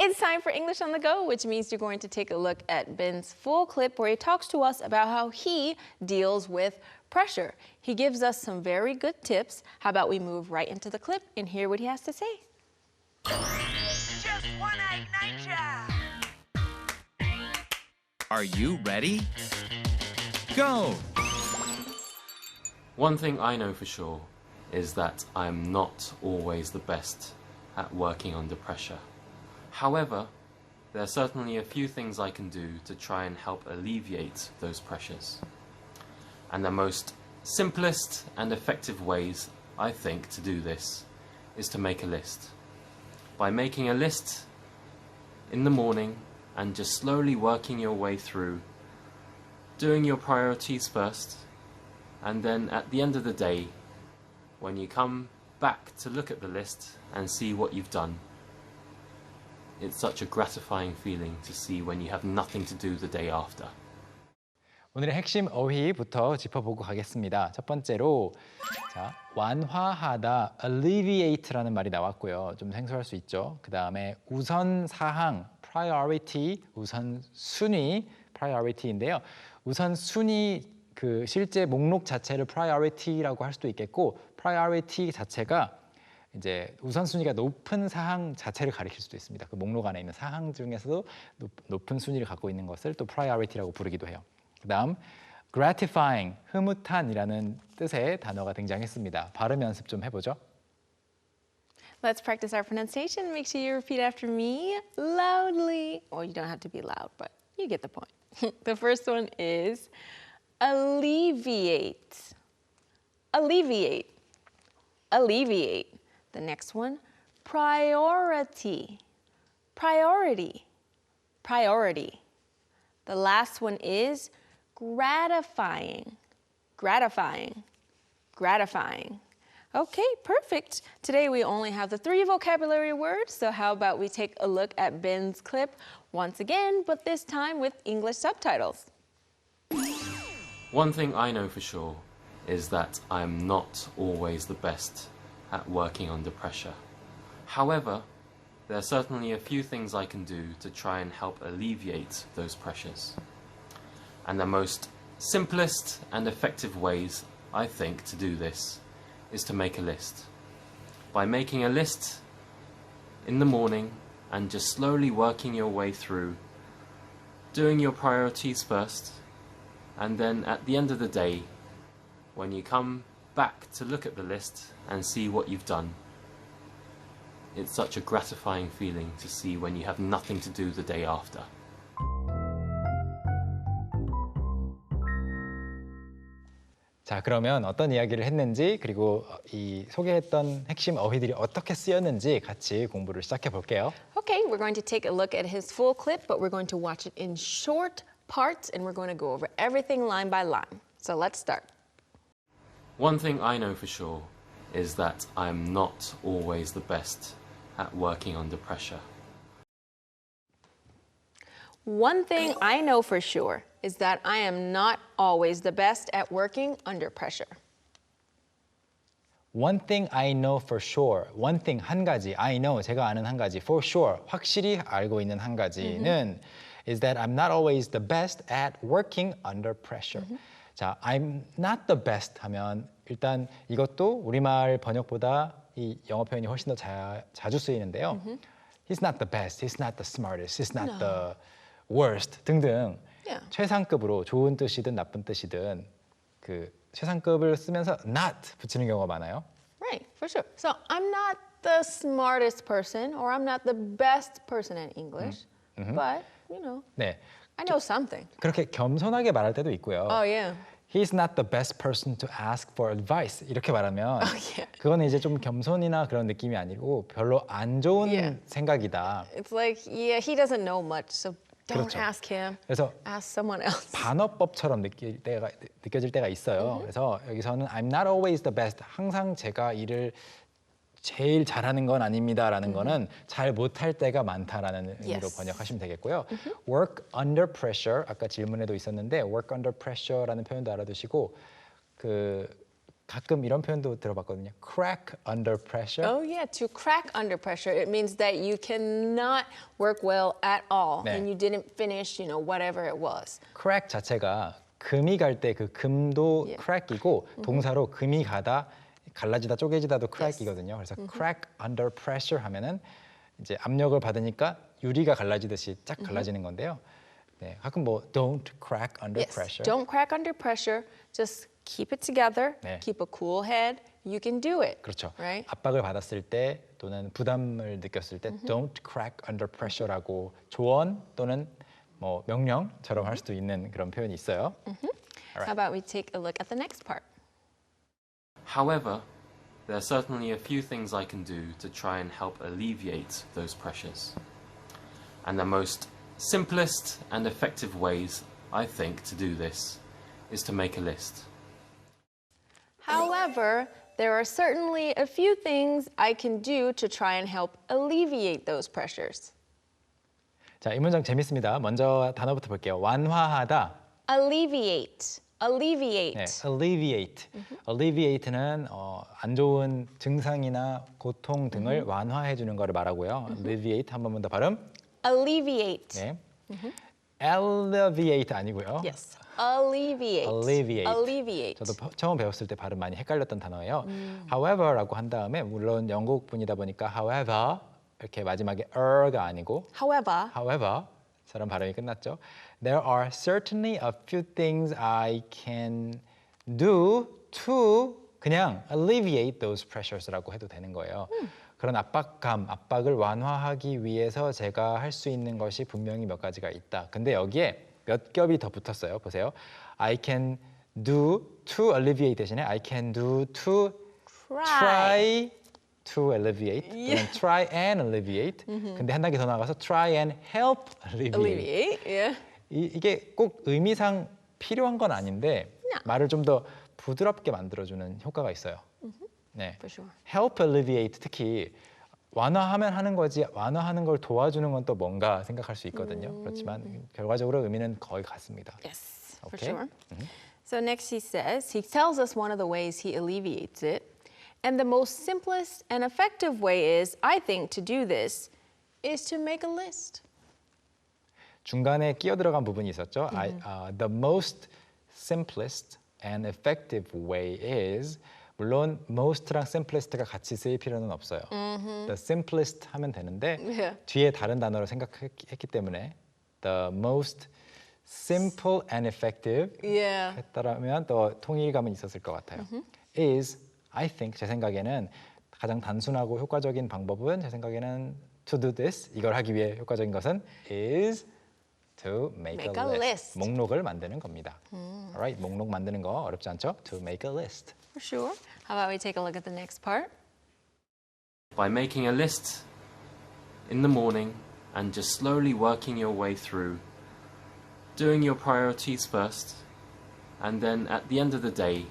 It's time for English on the Go, which means you're going to take a look at Ben's full clip where he talks to us about how he deals with pressure. He gives us some very good tips. How about we move right into the clip and hear what he has to say? Just wanna ignite ya! Are you ready? Go! One thing I know for sure is that I'm not always the best at working under pressure. However, there are certainly a few things I can do to try and help alleviate those pressures. And the most simplest and effective ways, I think, to do this is to make a list. By making a list in the morning and just slowly working your way through, doing your priorities first, and then at the end of the day, when you come back to look at the list and see what you've done, it's such a gratifying feeling to see when you have nothing to do the day after. 오늘의 핵심 어휘부터 짚어보고 가겠습니다. 첫 번째로 자, 완화하다, alleviate라는 말이 나왔고요. 좀 생소할 수 있죠. 그 다음에 우선사항, priority, 우선순위, priority인데요. 우선순위 그 실제 목록 자체를 priority라고 할 수도 있겠고 priority 자체가 이제 우선순위가 높은 사항 자체를 가리킬 수도 있습니다. 그 목록 안에 있는 사항 중에서도 높은 순위를 갖고 있는 것을 또 priority라고 부르기도 해요. 그 다음 gratifying, 흐뭇한이라는 뜻의 단어가 등장했습니다. 발음 연습 좀 해보죠. Let's practice our pronunciation. Make sure you repeat after me loudly. Or you don't have to be loud, but you get the point. The first one is alleviate. Alleviate. Alleviate. The next one, priority. Priority. Priority. The last one is gratifying. Gratifying. Gratifying. Okay, perfect. Today we only have the 3 vocabulary words, so how about we take a look at Ben's clip once again, but this time with English subtitles. One thing I know for sure is that I'm not always the best at working under pressure. However, there are certainly a few things I can do to try and help alleviate those pressures. And the most simplest and effective ways, I think, to do this is to make a list. By making a list in the morning and just slowly working your way through, doing your priorities first, and then at the end of the day, when you come back to look at the list and see what you've done, it's such a gratifying feeling to see when you have nothing to do the day after. 자, 그러면 어떤 이야기를 했는지 그리고 이 소개했던 핵심 어휘들이 어떻게 쓰였는지 같이 공부를 시작해 볼게요. Okay, we're going to take a look at his full clip, but we're going to watch it in short parts and we're going to go over everything line by line. So let's start. One thing I know for sure is that I'm not always the best at working under pressure. One thing I know for sure is that I am not always the best at working under pressure. One thing I know for sure. One thing, 한 가지. I know, 제가 아는 한 가지. For sure, 확실히 알고 있는 한 가지는 is that I'm not always the best at working under pressure. 자, I'm not the best 하면 일단 이것도 우리말 번역보다 이 영어 표현이 훨씬 더 자주 쓰이는데요. He's not the best, he's not the smartest, he's not the worst 등등 Yeah. 최상급으로 좋은 뜻이든 나쁜 뜻이든 그 최상급을 쓰면서 not 붙이는 경우가 많아요. Right, for sure. So I'm not the smartest person or I'm not the best person at English, but, you know, 네, I know something. 그렇게 겸손하게 말할 때도 있고요. Oh, yeah. He's not the best person to ask for advice. 이렇게 말하면 yeah. 그거는 이제 좀 겸손이나 그런 느낌이 아니고 별로 안 좋은 Yeah. 생각이다. It's like, yeah, he doesn't know much, so don't 그렇죠. ask him. 그래서 Ask someone else. 반어법처럼 느껴질 때가 있어요. 그래서 여기서는 I'm not always the best. 항상 제가 일을 제일 잘하는 건 아닙니다라는 거는 잘 못할 때가 많다라는 의미로 Yes. 번역하시면 되겠고요. Work under pressure, 아까 질문에도 있었는데 work under pressure라는 표현도 알아두시고 그 가끔 이런 표현도 들어봤거든요. crack under pressure. Oh yeah, to crack under pressure, it means that you cannot work well at all, 네. and you didn't finish, whatever it was. crack 자체가 금이 갈 때 그 금도 Yeah. crack이고 동사로 금이 가다 갈라지다 쪼개지다도 crack이거든요. 그래서 crack under pressure 하면은 이제 압력을 받으니까 유리가 갈라지듯이 쫙 갈라지는 건데요. 네, 가끔 뭐 don't crack under Yes, pressure. don't crack under pressure. Just keep it together. 네. Keep a cool head. You can do it. 그렇죠. Right? 압박을 받았을 때 또는 부담을 느꼈을 때 don't crack under pressure라고 조언 또는 뭐 명령처럼 할 수도 있는 그런 표현이 있어요. How about we take a look at the next part? However, there are certainly a few things I can do to try and help alleviate those pressures. And the most simplest and effective ways, I think, to do this is to make a list. However, there are certainly a few things I can do to try and help alleviate those pressures. 자, 이 문장 재밌습니다. 먼저 단어부터 볼게요. 완화하다. Alleviate. Alleviate. 네, alleviate. alleviate는 안 좋은 증상이나 고통 등을 완화해 주는 것을 말하고요. alleviate 한 번만 더 발음. Alleviate. 네. alleviate 아니고요. Yes. Alleviate. alleviate. Alleviate. 저도 처음 배웠을 때 발음 많이 헷갈렸던 단어예요. however라고 한 다음에 물론 영국 분이다 보니까 however 이렇게 마지막에 er가 아니고 however처럼 발음이 끝났죠. There are certainly a few things I can do to 그냥 alleviate those pressures라고 해도 되는 거예요. 그런 압박을 완화하기 위해서 제가 할 수 있는 것이 분명히 몇 가지가 있다. 근데 여기에 몇 겹이 더 붙었어요. 보세요. I can do to alleviate 대신에 I can do to try to alleviate 또는 try and alleviate. 근데 한 단계 더 나가서 try and help alleviate. Alleviate. Yeah. 이게 꼭 의미상 필요한 건 아닌데 말을 좀 더 부드럽게 만들어주는 효과가 있어요. 네. For sure. help alleviate 특히 완화하면 하는 거지 완화하는 걸 도와주는 건 또 뭔가 생각할 수 있거든요. 그렇지만 결과적으로 의미는 거의 같습니다. Yes, for Okay. sure. So next he tells us one of the ways he alleviates it. And the most simplest and effective way is, I think, to do this is to make a list. 중간에 끼어 들어간 부분이 있었죠. The most simplest and effective way is 물론 most랑 simplest가 같이 쓰일 필요는 없어요. The simplest 하면 되는데 Yeah. 뒤에 다른 단어로 생각했기 때문에 the most simple and effective Yeah. 했다라면 또 통일감은 있었을 것 같아요. is I think 제 생각에는 가장 단순하고 효과적인 방법은 제 생각에는 to do this 이걸 하기 위해 효과적인 것은 is to make a list. 목록을 만드는 겁니다. Alright, 목록 만드는 거 어렵지 않죠? To make a list. For sure. How about we take a look at the next part? By making a list in the morning and just slowly working your way through, doing your priorities first, and then at the end of the day,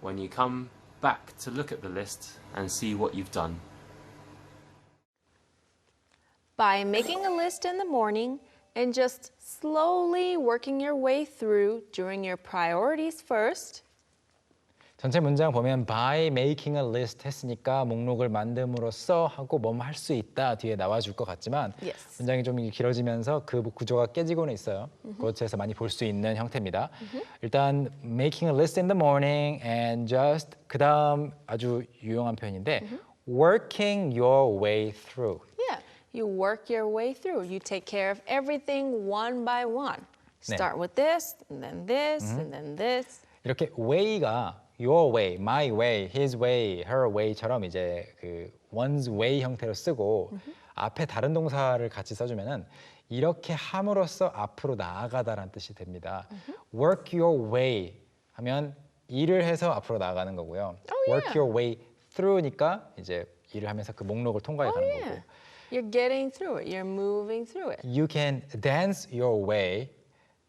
when you come back to look at the list and see what you've done. By making a list in the morning and just slowly working your way through during your priorities first. 전체 문장 보면 by making a list 했으니까 목록을 만듦으로써 하고 뭐 할 수 있다 뒤에 나와줄 것 같지만 Yes. 문장이 좀 길어지면서 그 구조가 깨지고는 있어요. 그것에서 많이 볼 수 있는 형태입니다. 일단 making a list in the morning and just 그 다음 아주 유용한 표현인데 working your way through. Yeah, you work your way through. You take care of everything one by one. Start with this, and then this, and then this. 이렇게 way가 your way, my way, his way, her way처럼 이제 그 one's way 형태로 쓰고 앞에 다른 동사를 같이 써주면은 이렇게 함으로써 앞으로 나아가다라는 뜻이 됩니다. Work your way 하면 일을 해서 앞으로 나아가는 거고요. Work your way through니까 이제 일을 하면서 그 목록을 통과해 가는 거고. You're getting through it. You're moving through it. You can dance your way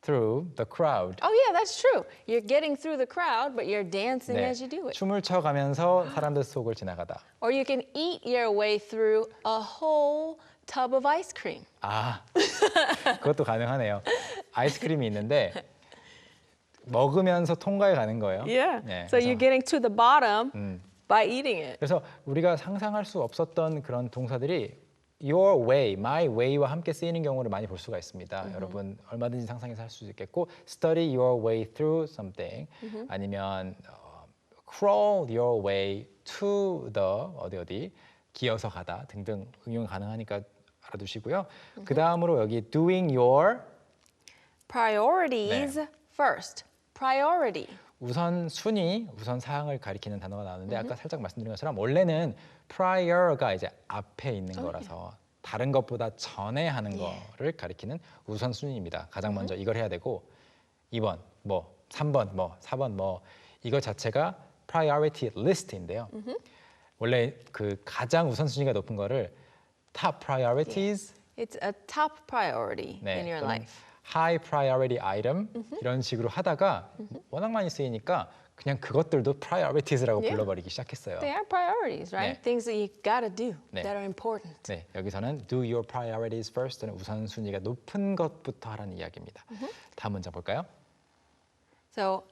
through the crowd. Oh yeah, that's true. You're getting through the crowd, but you're dancing 네, as you do it. 춤을 춰가면서 사람들 속을 지나가다. Or you can eat your way through a whole tub of ice cream. 아, 그것도 가능하네요. 아이스크림이 있는데 먹으면서 통과해 가는 거예요. Yeah. 네, So you're getting to the bottom by eating it. 그래서 우리가 상상할 수 없었던 그런 동사들이 your way, my way와 함께 쓰이는 경우를 많이 볼 수가 있습니다. 여러분 얼마든지 상상해서 할 수 있겠고 study your way through something 아니면 crawl your way to the 어디 기어서 가다 등등 응용 가능하니까 알아두시고요. 그 다음으로 여기 doing your Priorities first. Priority. 우선 순위, 우선 사항을 가리키는 단어가 나오는데 아까 살짝 말씀드린 것처럼 원래는 prior가 이제 앞에 있는 거라서 다른 것보다 전에 하는 거를 가리키는 우선 순위입니다. 가장 먼저 이걸 해야 되고 2번 뭐 3번 뭐 4번 뭐 이거 자체가 priority list인데요. 원래 그 가장 우선 순위가 높은 거를 top priorities It's a top priority in your 또는 life. high priority item 이런 식으로 하다가 워낙 많이 쓰이니까 그냥 그것들도 priorities라고 불러버리기 시작했어요. They are priorities, right? 네. Things that you gotta do 네. that are important. 네, 여기서는 do your priorities first는 우선순위가 높은 것부터 하라는 이야기입니다. 다음 문장 볼까요? So,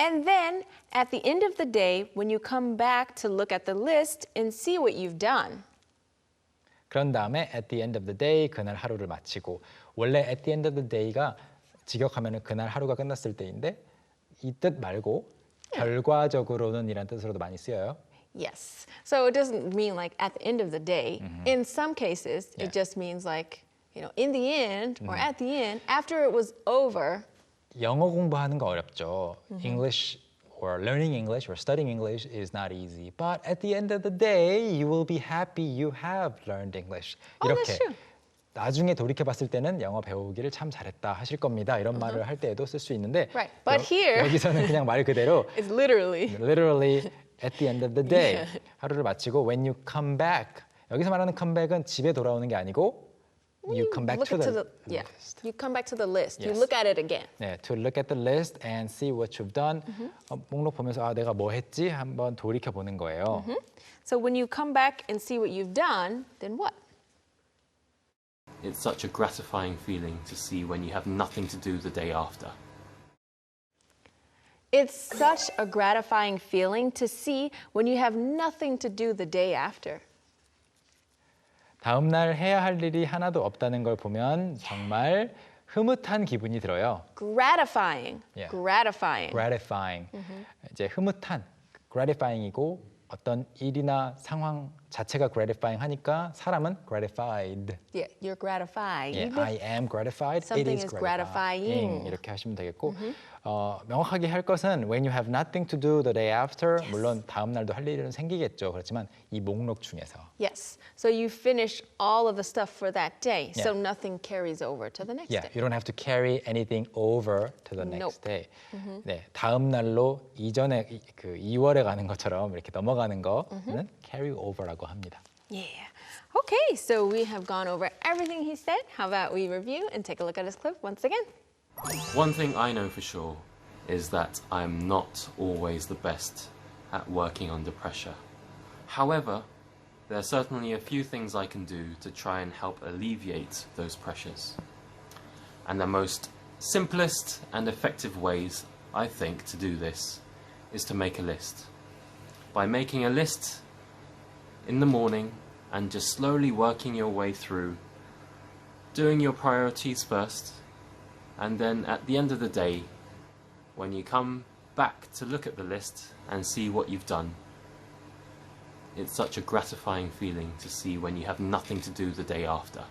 and then at the end of the day, when you come back to look at the list and see what you've done. 그런 다음에 at the end of the day 그날 하루를 마치고 원래 at the end of the day가 직역하면은 그날 하루가 끝났을 때인데 이 뜻 말고 결과적으로는 이란 뜻으로도 많이 쓰여요. Yes. So it doesn't mean like at the end of the day. In some cases, it just means like, in the end or at the end, after it was over. 영어 공부하는 거 어렵죠. English or learning English or studying English is not easy. But at the end of the day, you will be happy you have learned English. 이렇게 that's true. 나중에 돌이켜 봤을 때는 영어 배우기를 참 잘했다 하실 겁니다. 이런 말을 할 때에도 쓸 수 있는데 Right. But here 여기서는 그냥 말 그대로 It's literally. literally at the end of the day 하루를 마치고 when you come back 여기서 말하는 comeback은 집에 돌아오는 게 아니고 you come back Look to into the yeah. list. You come back to the list. You Yes. look at it again. 네, to look at the list and see what you've done. 목록 보면서 아 내가 뭐 했지 한번 돌이켜 보는 거예요. So when you come back and see what you've done, then what? It's such a gratifying feeling to see when you have nothing to do the day after. It's such a gratifying feeling to see when you have nothing to do the day after. 다음 날 해야 할 일이 하나도 없다는 걸 보면 정말 흐뭇한 기분이 들어요. Gratifying. Yeah. Gratifying. gratifying. 이제 흐뭇한 gratifying이고 어떤 일이나 상황 자체가 gratifying 하니까 사람은 gratified. Yeah, you're gratified. Yeah, I am gratified. Something it is is gratifying. 이렇게 하시면 되겠고 명확하게 할 것은 when you have nothing to do the day after 물론 다음 날도 할 일은 생기겠죠. 그렇지만 이 목록 중에서 Yes. So you finish all of the stuff for that day, so Yeah. nothing carries over to the next Yeah, day. you don't have to carry anything over to the next Nope. day. 네, 다음 날로 이전에 그 2월에 가는 것처럼 이렇게 넘어가는 거는 carry over라고 합니다. Yeah. Okay, so we have gone over everything he said. How about we review and take a look at his clip once again? One thing I know for sure is that I'm not always the best at working under pressure. However, there are certainly a few things I can do to try and help alleviate those pressures. And the most simplest and effective ways, I think, to do this is to make a list. By making a list in the morning and just slowly working your way through, doing your priorities first, and then at the end of the day, when you come back to look at the list and see what you've done, it's such a gratifying feeling to see when you have nothing to do the day after.